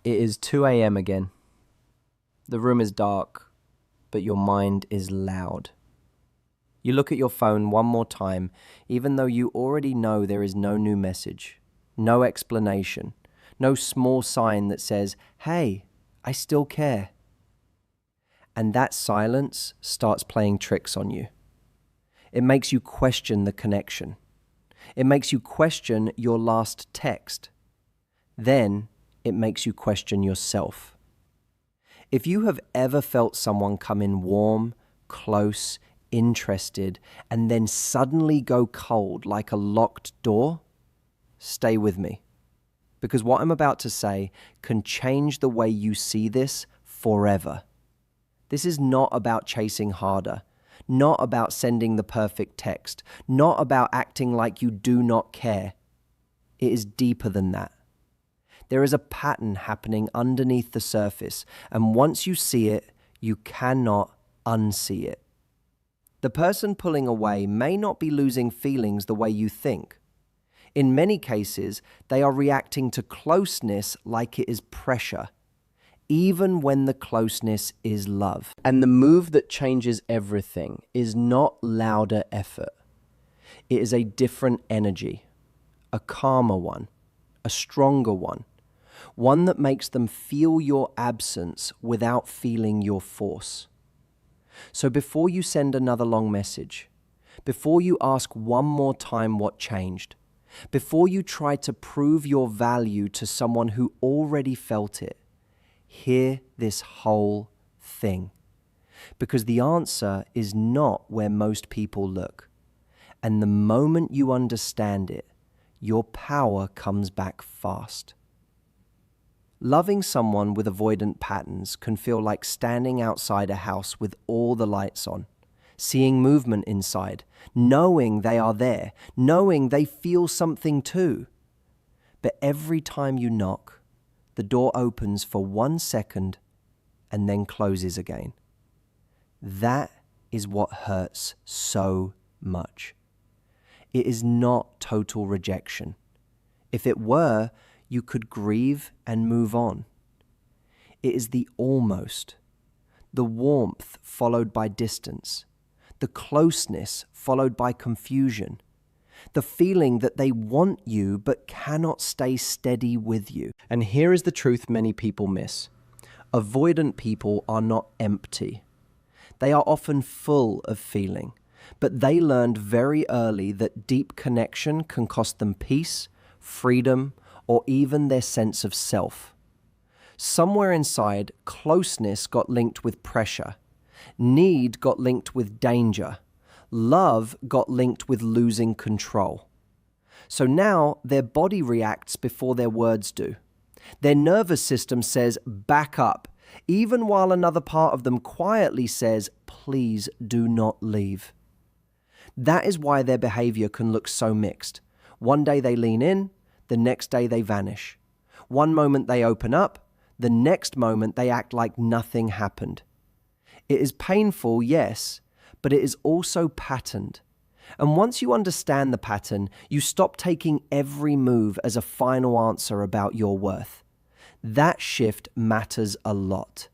It is 2 a.m. again. The room is dark, but your mind is loud. You look at your phone one more time, even though you already know there is no new message, no explanation, no small sign that says, "Hey, I still care." And that silence starts playing tricks on you. It makes you question the connection. It makes you question your last text. Then it makes you question yourself. If you have ever felt someone come in warm, close, interested, and then suddenly go cold like a locked door, stay with me. Because what I'm about to say can change the way you see this forever. This is not about chasing harder, not about sending the perfect text, not about acting like you do not care. It is deeper than that. There is a pattern happening underneath the surface, and once you see it, you cannot unsee it. The person pulling away may not be losing feelings the way you think. In many cases, they are reacting to closeness like it is pressure, even when the closeness is love. And the move that changes everything is not louder effort. It is a different energy, a calmer one, a stronger one that makes them feel your absence without feeling your force. So before you send another long message, before you ask one more time what changed, before you try to prove your value to someone who already felt it, hear this whole thing. Because the answer is not where most people look. And the moment you understand it, your power comes back fast. Loving someone with avoidant patterns can feel like standing outside a house with all the lights on, seeing movement inside, knowing they are there, knowing they feel something too. But every time you knock, the door opens for 1 second and then closes again. That is what hurts so much. It is not total rejection. If it were, you could grieve and move on. It is the almost, the warmth followed by distance, the closeness followed by confusion, the feeling that they want you but cannot stay steady with you. And here is the truth many people miss. Avoidant people are not empty. They are often full of feeling, but they learned very early that deep connection can cost them peace, freedom, or even their sense of self. Somewhere inside, closeness got linked with pressure. Need got linked with danger. Love got linked with losing control. So now their body reacts before their words do. Their nervous system says, back up, even while another part of them quietly says, please do not leave. That is why their behavior can look so mixed. One day they lean in, the next day they vanish. One moment they open up, the next moment they act like nothing happened. It is painful, yes, but it is also patterned. And once you understand the pattern, you stop taking every move as a final answer about your worth. That shift matters a lot.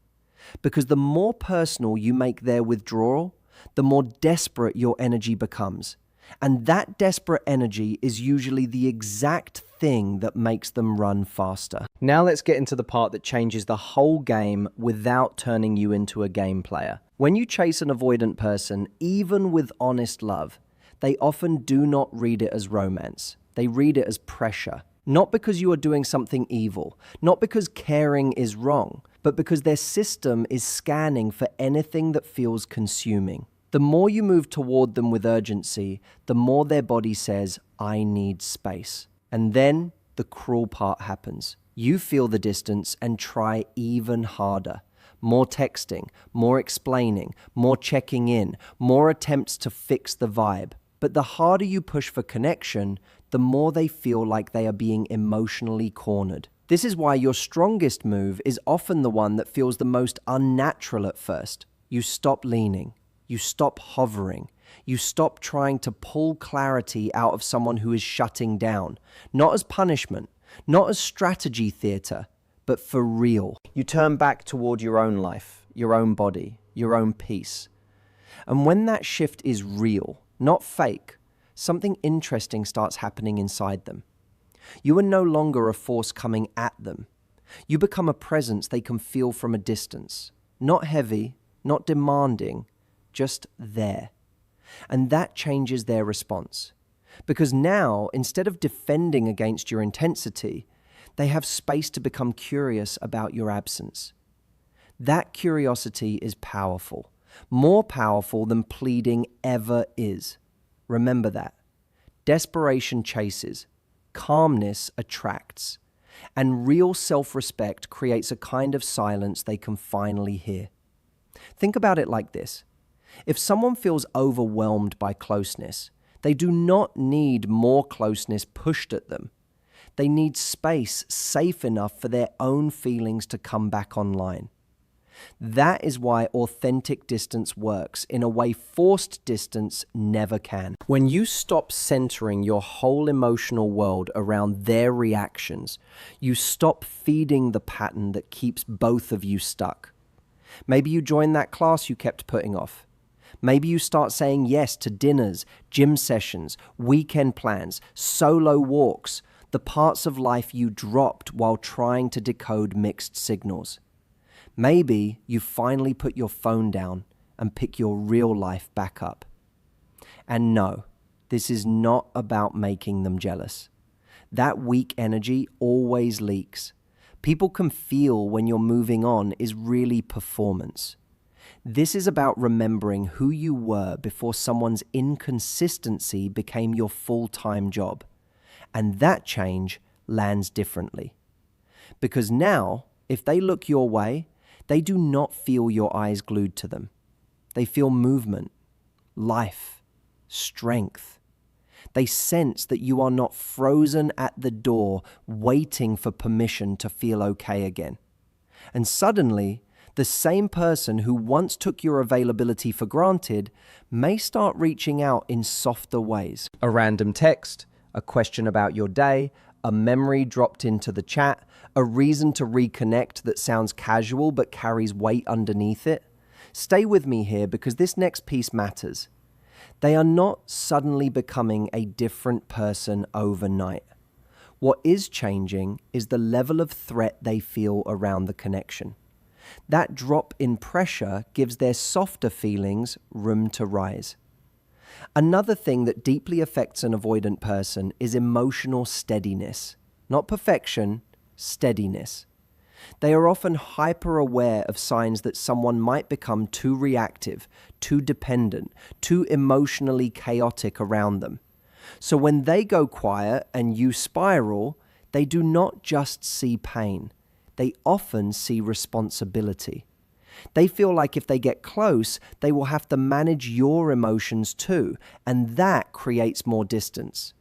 Because the more personal you make their withdrawal, the more desperate your energy becomes. And that desperate energy is usually the exact thing that makes them run faster. Now let's get into the part that changes the whole game without turning you into a game player. When you chase an avoidant person, even with honest love, they often do not read it as romance. They read it as pressure. Not because you are doing something evil, not because caring is wrong, but because their system is scanning for anything that feels consuming. The more you move toward them with urgency, the more their body says, I need space. And then the cruel part happens. You feel the distance and try even harder. More texting, more explaining, more checking in, more attempts to fix the vibe. But the harder you push for connection, the more they feel like they are being emotionally cornered. This is why your strongest move is often the one that feels the most unnatural at first. You stop leaning. You stop hovering. You stop trying to pull clarity out of someone who is shutting down, not as punishment, not as strategy theater, but for real. You turn back toward your own life, your own body, your own peace. And when that shift is real, not fake, something interesting starts happening inside them. You are no longer a force coming at them. You become a presence they can feel from a distance. Not heavy, not demanding, just there. And that changes their response. Because now, instead of defending against your intensity, they have space to become curious about your absence. That curiosity is powerful, more powerful than pleading ever is. Remember that. Desperation chases, calmness attracts, and real self-respect creates a kind of silence they can finally hear. Think about it like this. If someone feels overwhelmed by closeness, they do not need more closeness pushed at them. They need space safe enough for their own feelings to come back online. That is why authentic distance works in a way forced distance never can. When you stop centering your whole emotional world around their reactions, you stop feeding the pattern that keeps both of you stuck. Maybe you join that class you kept putting off. Maybe you start saying yes to dinners, gym sessions, weekend plans, solo walks, the parts of life you dropped while trying to decode mixed signals. Maybe you finally put your phone down and pick your real life back up. And no, this is not about making them jealous. That weak energy always leaks. People can feel when you're moving on is really performance. This is about remembering who you were before someone's inconsistency became your full-time job. And that change lands differently. Because now, if they look your way, they do not feel your eyes glued to them. They feel movement, life, strength. They sense that you are not frozen at the door waiting for permission to feel okay again. And suddenly, the same person who once took your availability for granted may start reaching out in softer ways. A random text, a question about your day, a memory dropped into the chat, a reason to reconnect that sounds casual but carries weight underneath it. Stay with me here because this next piece matters. They are not suddenly becoming a different person overnight. What is changing is the level of threat they feel around the connection. That drop in pressure gives their softer feelings room to rise. Another thing that deeply affects an avoidant person is emotional steadiness. Not perfection, steadiness. They are often hyper-aware of signs that someone might become too reactive, too dependent, too emotionally chaotic around them. So when they go quiet and you spiral, they do not just see pain. They often see responsibility. They feel like if they get close, they will have to manage your emotions too, and that creates more distance.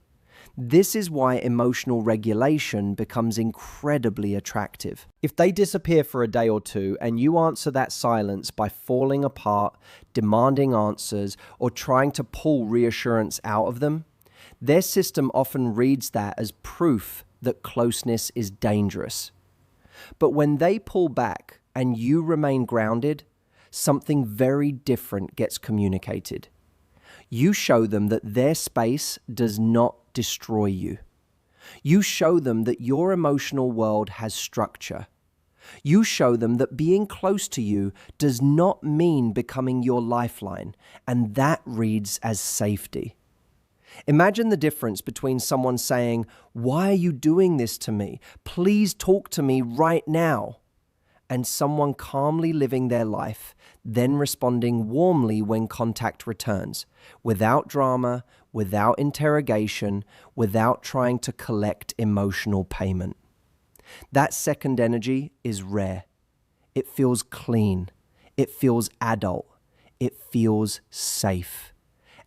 This is why emotional regulation becomes incredibly attractive. If they disappear for a day or two and you answer that silence by falling apart, demanding answers, or trying to pull reassurance out of them, their system often reads that as proof that closeness is dangerous. But when they pull back and you remain grounded, something very different gets communicated. You show them that their space does not destroy you. You show them that your emotional world has structure. You show them that being close to you does not mean becoming your lifeline, and that reads as safety. Imagine the difference between someone saying, "Why are you doing this to me? Please talk to me right now," and someone calmly living their life, then responding warmly when contact returns, without drama, without interrogation, without trying to collect emotional payment. That second energy is rare. It feels clean. It feels adult. It feels safe.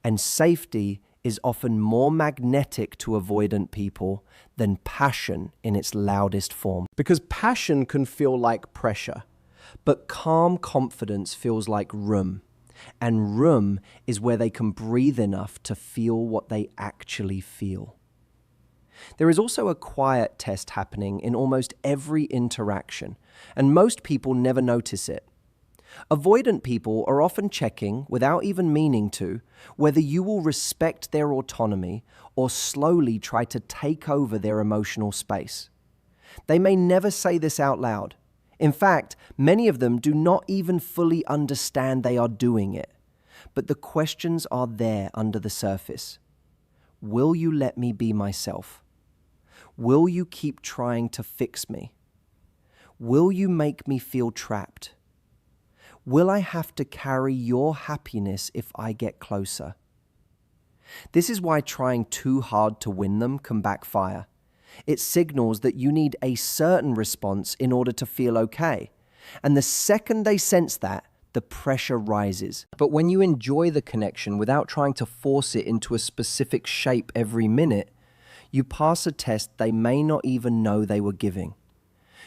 And safety is often more magnetic to avoidant people than passion in its loudest form. Because passion can feel like pressure, but calm confidence feels like room. And room is where they can breathe enough to feel what they actually feel. There is also a quiet test happening in almost every interaction, and most people never notice it. Avoidant people are often checking, without even meaning to, whether you will respect their autonomy or slowly try to take over their emotional space. They may never say this out loud. In fact, many of them do not even fully understand they are doing it. But the questions are there under the surface. Will you let me be myself? Will you keep trying to fix me? Will you make me feel trapped? Will I have to carry your happiness if I get closer? This is why trying too hard to win them can backfire. It signals that you need a certain response in order to feel okay. And the second they sense that, the pressure rises. But when you enjoy the connection without trying to force it into a specific shape every minute, you pass a test they may not even know they were giving.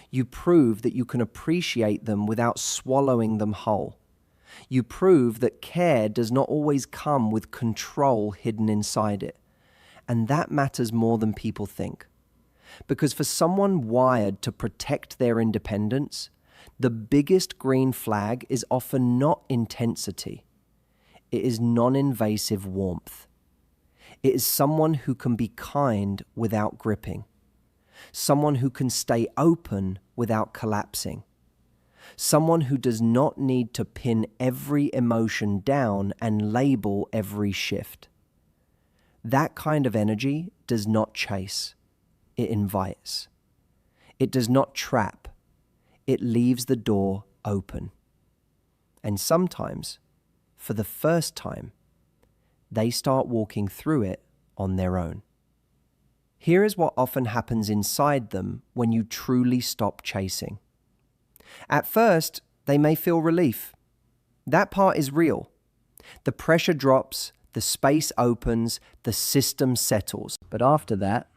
You prove that you can appreciate them without swallowing them whole. You prove that care does not always come with control hidden inside it. And that matters more than people think. Because for someone wired to protect their independence, the biggest green flag is often not intensity. It is non-invasive warmth. It is someone who can be kind without gripping. Someone who can stay open without collapsing. Someone who does not need to pin every emotion down and label every shift. That kind of energy does not chase. It invites. It does not trap. It leaves the door open. And sometimes, for the first time, they start walking through it on their own. Here is what often happens inside them when you truly stop chasing. At first, they may feel relief. That part is real. The pressure drops, the space opens, the system settles. But after that,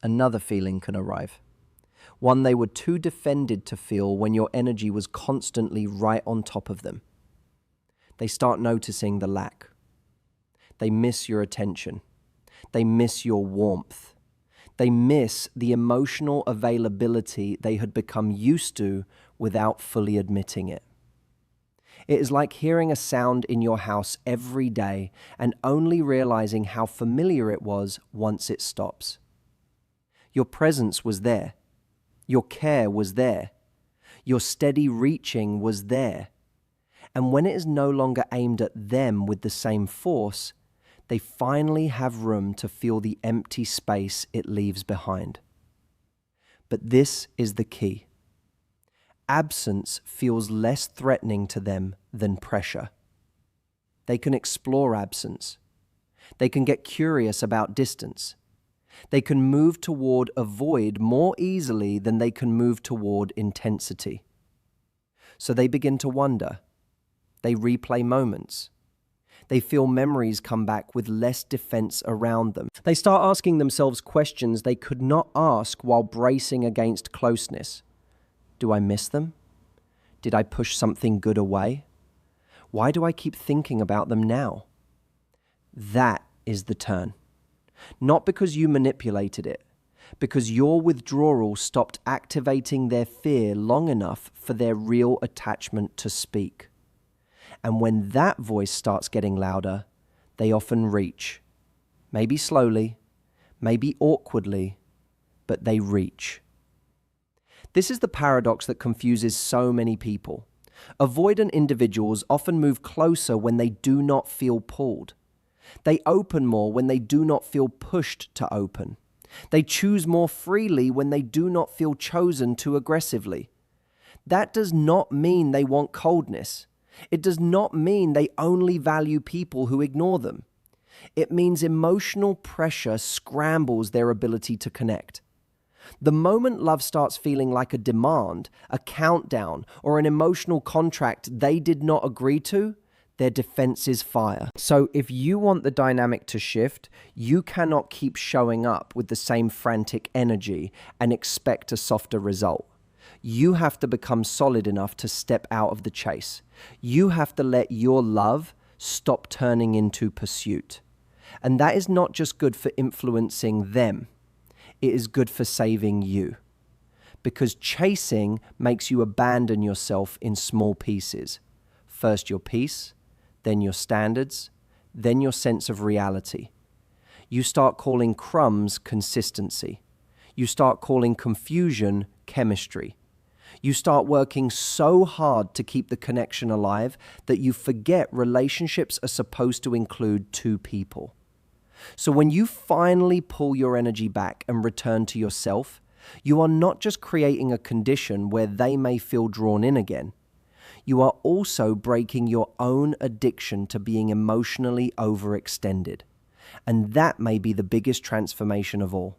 another feeling can arrive. One they were too defended to feel when your energy was constantly right on top of them. They start noticing the lack. They miss your attention. They miss your warmth. They miss the emotional availability they had become used to without fully admitting it. It is like hearing a sound in your house every day and only realizing how familiar it was once it stops. Your presence was there. Your care was there. Your steady reaching was there. And when it is no longer aimed at them with the same force, they finally have room to feel the empty space it leaves behind. But this is the key. Absence feels less threatening to them than pressure. They can explore absence. They can get curious about distance. They can move toward avoid more easily than they can move toward intensity. So they begin to wonder. They replay moments. They feel memories come back with less defense around them. They start asking themselves questions they could not ask while bracing against closeness. Do I miss them? Did I push something good away? Why do I keep thinking about them now? That is the turn. Not because you manipulated it, because your withdrawal stopped activating their fear long enough for their real attachment to speak. And when that voice starts getting louder, they often reach. Maybe slowly, maybe awkwardly, but they reach. This is the paradox that confuses so many people. Avoidant individuals often move closer when they do not feel pulled. They open more when they do not feel pushed to open. They choose more freely when they do not feel chosen too aggressively. That does not mean they want coldness. It does not mean they only value people who ignore them. It means emotional pressure scrambles their ability to connect. The moment love starts feeling like a demand, a countdown, or an emotional contract they did not agree to, their defenses fire. So if you want the dynamic to shift, you cannot keep showing up with the same frantic energy and expect a softer result. You have to become solid enough to step out of the chase. You have to let your love stop turning into pursuit. And that is not just good for influencing them. it is good for saving you. Because chasing makes you abandon yourself in small pieces. First your peace, then your standards, then your sense of reality. You start calling crumbs consistency. You start calling confusion chemistry. You start working so hard to keep the connection alive that you forget relationships are supposed to include two people. So when you finally pull your energy back and return to yourself, you are not just creating a condition where they may feel drawn in again. You are also breaking your own addiction to being emotionally overextended. And that may be the biggest transformation of all.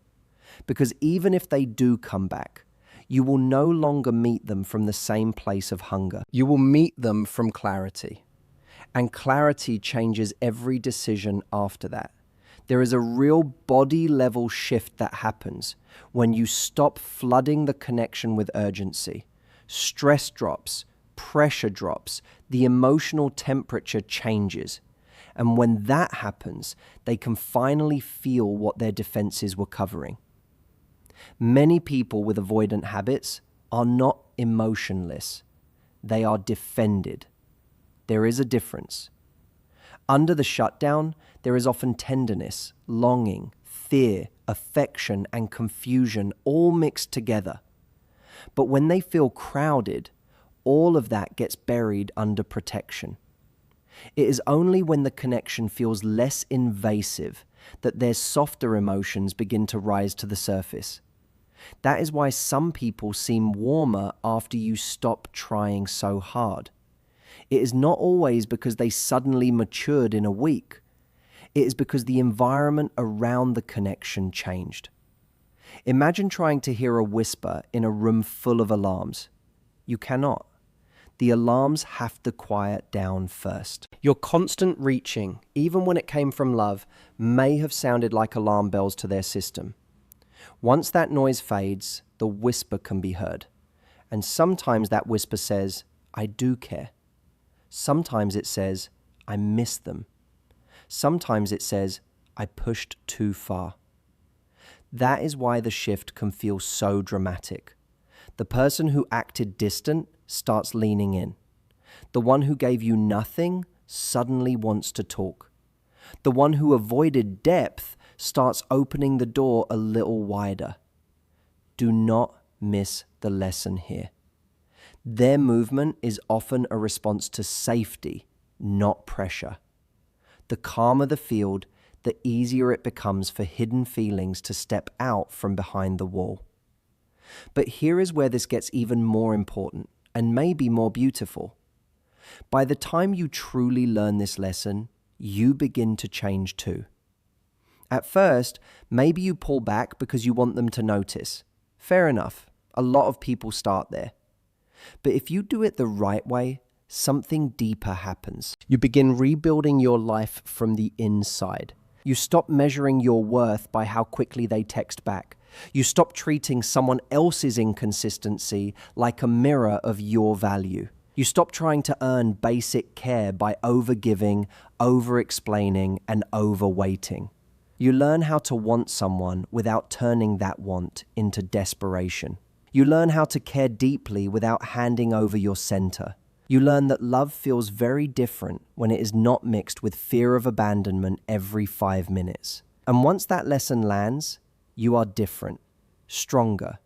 Because even if they do come back, you will no longer meet them from the same place of hunger. You will meet them from clarity. And clarity changes every decision after that. There is a real body level shift that happens when you stop flooding the connection with urgency. Stress drops, pressure drops, the emotional temperature changes. And when that happens, they can finally feel what their defenses were covering. Many people with avoidant habits are not emotionless. They are defended. There is a difference. Under the shutdown, there is often tenderness, longing, fear, affection, and confusion all mixed together. But when they feel crowded, all of that gets buried under protection. It is only when the connection feels less invasive that their softer emotions begin to rise to the surface. That is why some people seem warmer after you stop trying so hard. It is not always because they suddenly matured in a week. It is because the environment around the connection changed. Imagine trying to hear a whisper in a room full of alarms. You cannot. The alarms have to quiet down first. Your constant reaching, even when it came from love, may have sounded like alarm bells to their system. Once that noise fades, the whisper can be heard. And sometimes that whisper says, I do care. Sometimes it says, I miss them. Sometimes it says, I pushed too far. That is why the shift can feel so dramatic. The person who acted distant starts leaning in. The one who gave you nothing suddenly wants to talk. The one who avoided depth starts opening the door a little wider. Do not miss the lesson here. Their movement is often a response to safety, not pressure. The calmer the field, the easier it becomes for hidden feelings to step out from behind the wall. But here is where this gets even more important and maybe more beautiful. By the time you truly learn this lesson, you begin to change too. At first, maybe you pull back because you want them to notice. Fair enough. A lot of people start there. But if you do it the right way, something deeper happens. You begin rebuilding your life from the inside. You stop measuring your worth by how quickly they text back. You stop treating someone else's inconsistency like a mirror of your value. You stop trying to earn basic care by overgiving, over-explaining, and overweighting. You learn how to want someone without turning that want into desperation. You learn how to care deeply without handing over your center. You learn that love feels very different when it is not mixed with fear of abandonment every 5 minutes. And once that lesson lands, you are different, stronger,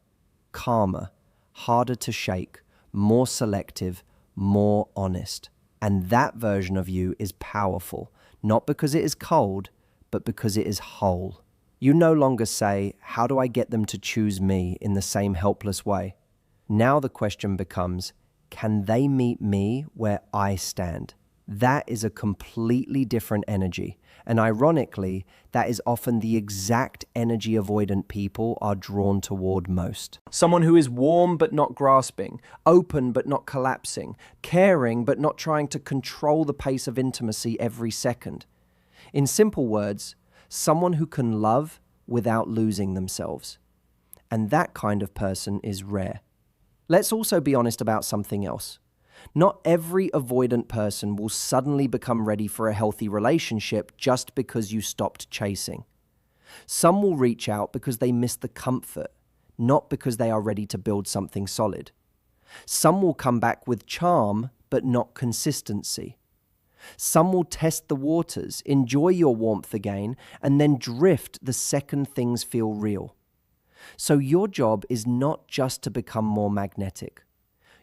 calmer, harder to shake, more selective, more honest. And that version of you is powerful, not because it is cold, but because it is whole. You no longer say, how do I get them to choose me in the same helpless way? Now the question becomes, can they meet me where I stand? That is a completely different energy. And ironically, that is often the exact energy avoidant people are drawn toward most. Someone who is warm but not grasping, open but not collapsing, caring but not trying to control the pace of intimacy every second. In simple words, someone who can love without losing themselves. And that kind of person is rare. Let's also be honest about something else. Not every avoidant person will suddenly become ready for a healthy relationship just because you stopped chasing. Some will reach out because they miss the comfort, not because they are ready to build something solid. Some will come back with charm, but not consistency. Some will test the waters, enjoy your warmth again, and then drift the second things feel real. So your job is not just to become more magnetic.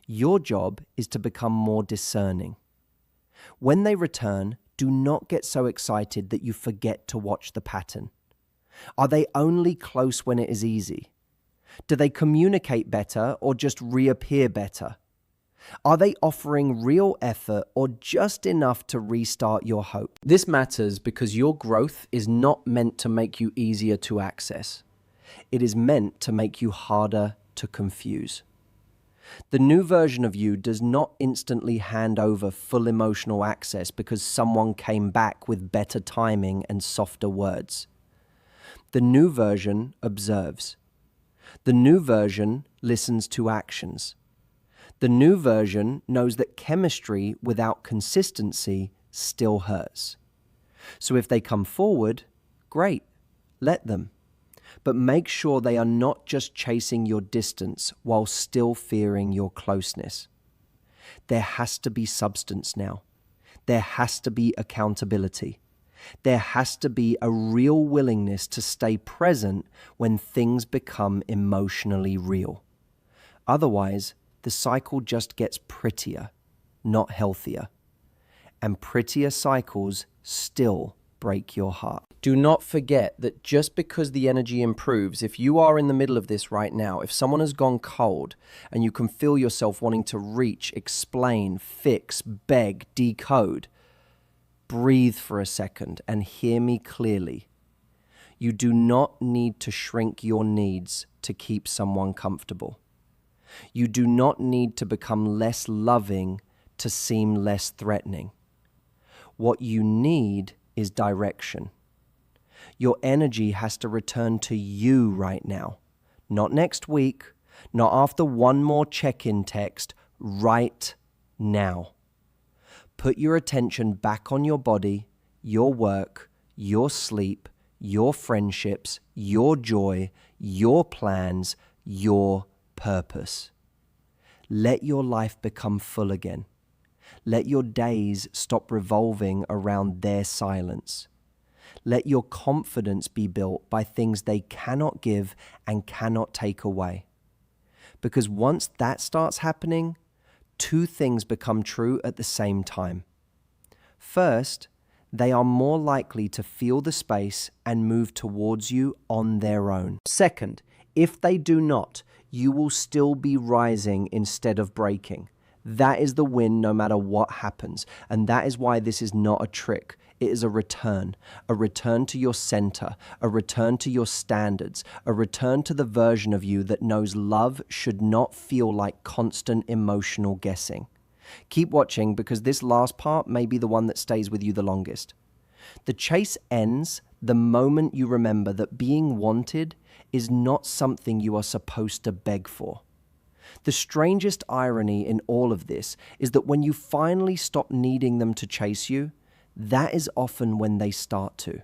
Your job is to become more discerning. When they return, do not get so excited that you forget to watch the pattern. Are they only close when it is easy? Do they communicate better or just reappear better? Are they offering real effort or just enough to restart your hope? This matters because your growth is not meant to make you easier to access. It is meant to make you harder to confuse. The new version of you does not instantly hand over full emotional access because someone came back with better timing and softer words. The new version observes. The new version listens to actions. The new version knows that chemistry without consistency still hurts. So if they come forward, great, let them. But make sure they are not just chasing your distance while still fearing your closeness. There has to be substance now. There has to be accountability. There has to be a real willingness to stay present when things become emotionally real. Otherwise, the cycle just gets prettier, not healthier. And prettier cycles still break your heart. Do not forget that just because the energy improves, if you are in the middle of this right now, if someone has gone cold and you can feel yourself wanting to reach, explain, fix, beg, decode, breathe for a second and hear me clearly. You do not need to shrink your needs to keep someone comfortable. You do not need to become less loving to seem less threatening. What you need is direction. Your energy has to return to you right now, not next week, not after one more check-in text, right now. Put your attention back on your body, your work, your sleep, your friendships, your joy, your plans, your purpose. Let your life become full again. Let your days stop revolving around their silence. Let your confidence be built by things they cannot give and cannot take away. Because once that starts happening, two things become true at the same time. First, they are more likely to feel the space and move towards you on their own. Second, if they do not, you will still be rising instead of breaking. That is the win no matter what happens. And that is why this is not a trick. It is a return to your center, a return to your standards, a return to the version of you that knows love should not feel like constant emotional guessing. Keep watching because this last part may be the one that stays with you the longest. The chase ends the moment you remember that being wanted is not something you are supposed to beg for. The strangest irony in all of this is that when you finally stop needing them to chase you, that is often when they start to.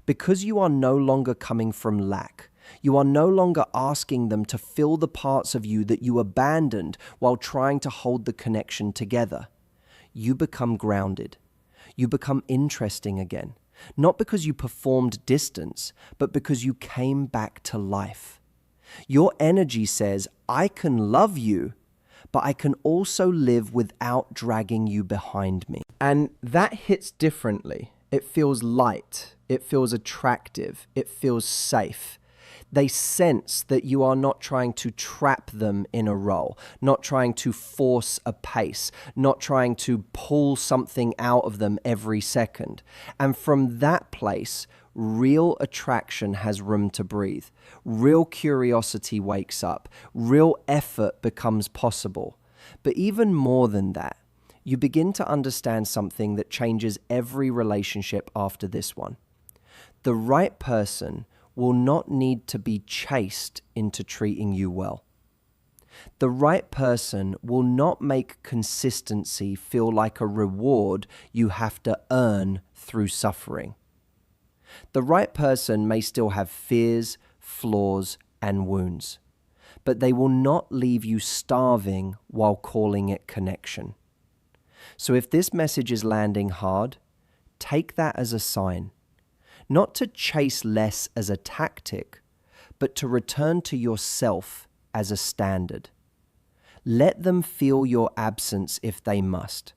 Because you are no longer coming from lack, you are no longer asking them to fill the parts of you that you abandoned while trying to hold the connection together. You become grounded. You become interesting again, not because you performed distance, but because you came back to life. Your energy says, I can love you, but I can also live without dragging you behind me. And that hits differently. It feels light. It feels attractive. It feels safe. They sense that you are not trying to trap them in a role, not trying to force a pace, not trying to pull something out of them every second. And from that place, real attraction has room to breathe. Real curiosity wakes up. Real effort becomes possible. But even more than that, you begin to understand something that changes every relationship after this one. The right person will not need to be chased into treating you well. The right person will not make consistency feel like a reward you have to earn through suffering. The right person may still have fears, flaws, and wounds, but they will not leave you starving while calling it connection. So if this message is landing hard, take that as a sign, not to chase less as a tactic, but to return to yourself as a standard. Let them feel your absence if they must.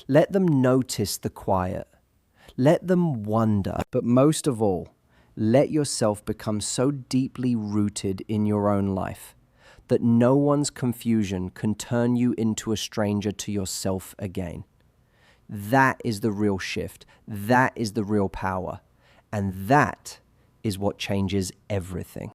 Let them notice the quiet. Let them wonder. But most of all, let yourself become so deeply rooted in your own life that no one's confusion can turn you into a stranger to yourself again. That is the real shift. That is the real power. And that is what changes everything.